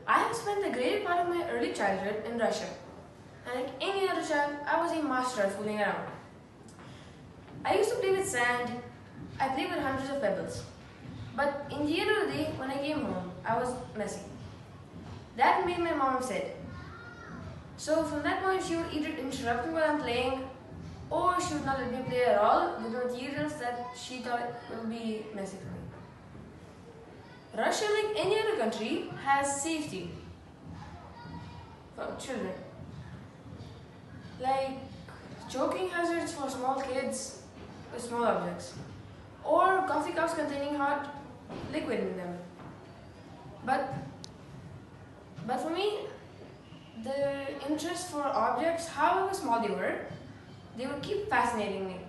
I have spent the greater part of my early childhood in Russia, and like any other child, I was a master at fooling around. I used to play with sand, I played with hundreds of pebbles. But in the end of the day, when I came home, I was messy. That made my mom upset. So from that point, she would either interrupt me while I'm playing, or she would not let me play at all with the materials that she thought would be messy for me. Russia, like any other country, has safety for children. Like choking hazards for small kids with small objects, or coffee cups containing hot liquid in them. But for me, the interest for objects, however small they would keep fascinating me.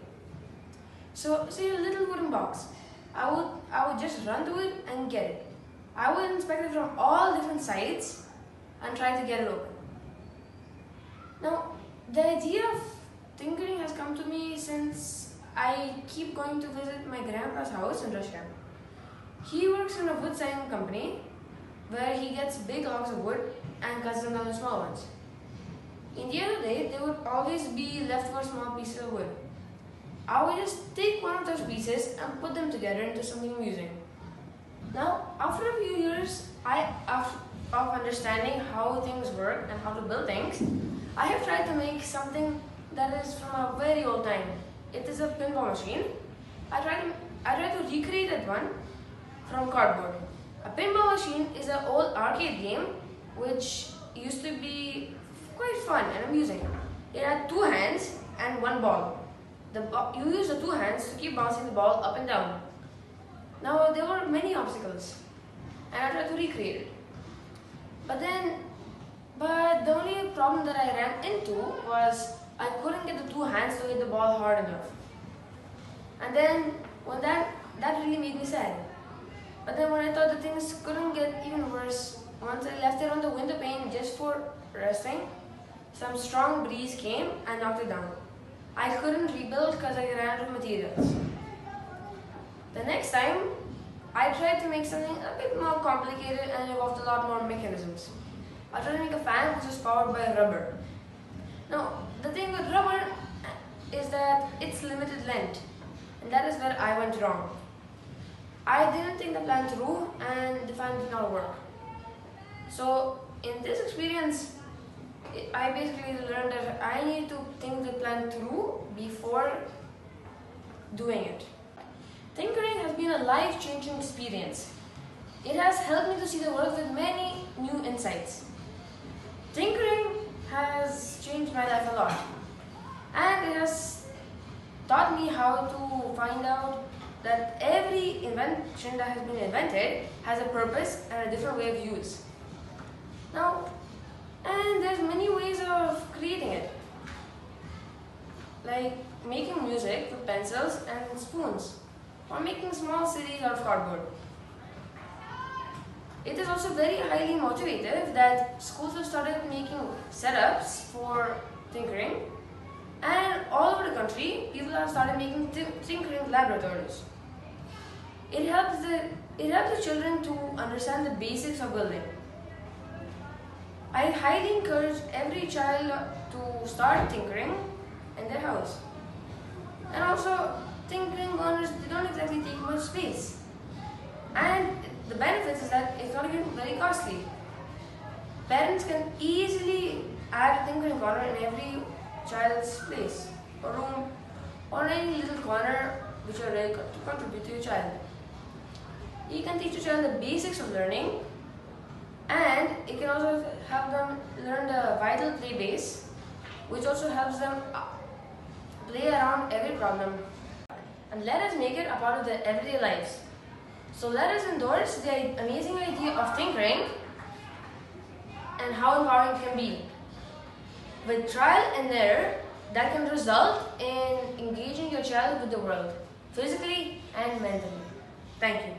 So, say a little wooden box, I would just run to it and get it. I would inspect it from all different sides and try to get it open. Now, the idea of tinkering has come to me since I keep going to visit my grandpa's house in Russia. He works in a wood siding company where he gets big logs of wood and cuts them down to small ones. In the end of the day, there would always be leftover small pieces of wood. I would just take one of those pieces and put them together into something amusing. Now, after a few years of understanding how things work and how to build things, I have tried to make something that is from a very old time. It is a pinball machine. I tried to recreate that one from cardboard. A pinball machine is an old arcade game which used to be quite fun and amusing. It had two hands and one ball. You use the two hands to keep bouncing the ball up and down. Now there were many obstacles and I tried to recreate it. But the only problem that I ran into was I couldn't get the two hands to hit the ball hard enough. And then that really made me sad. But then when I thought the things couldn't get even worse, once I left it on the window pane just for resting, some strong breeze came and knocked it down. I couldn't rebuild because I ran out of materials. The next time, I tried to make something a bit more complicated and involved a lot more mechanisms. I tried to make a fan which was powered by rubber. Now, the thing with rubber is that it's limited length, and that is where I went wrong. I didn't think the plan through and the fan did not work. So in this experience, I basically learned that I need to think the plan through before doing it. Tinkering has been a life-changing experience. It has helped me to see the world with many new insights. Tinkering has changed my life a lot, and it has taught me how to find out that every invention that has been invented has a purpose and a different way of use. Now, and there's many ways of creating it, like making music with pencils and spoons, or making small cities out of cardboard. It is also very highly motivative that schools have started making setups for tinkering, and all over the country, people have started making tinkering laboratories. It helps the children to understand the basics of building. I highly encourage every child to start tinkering in their house. And also, tinkering corners, they don't exactly take much space. And the benefits is that it's not even very costly. Parents can easily add a tinkering corner in every child's place or room, or any little corner which are ready to contribute to your child. You can teach your child the basics of learning, and it can also help them learn the vital play base, which also helps them play around every problem. And let us make it a part of their everyday lives. So let us endorse the amazing idea of tinkering and how empowering it can be. With trial and error, that can result in engaging your child with the world, physically and mentally. Thank you.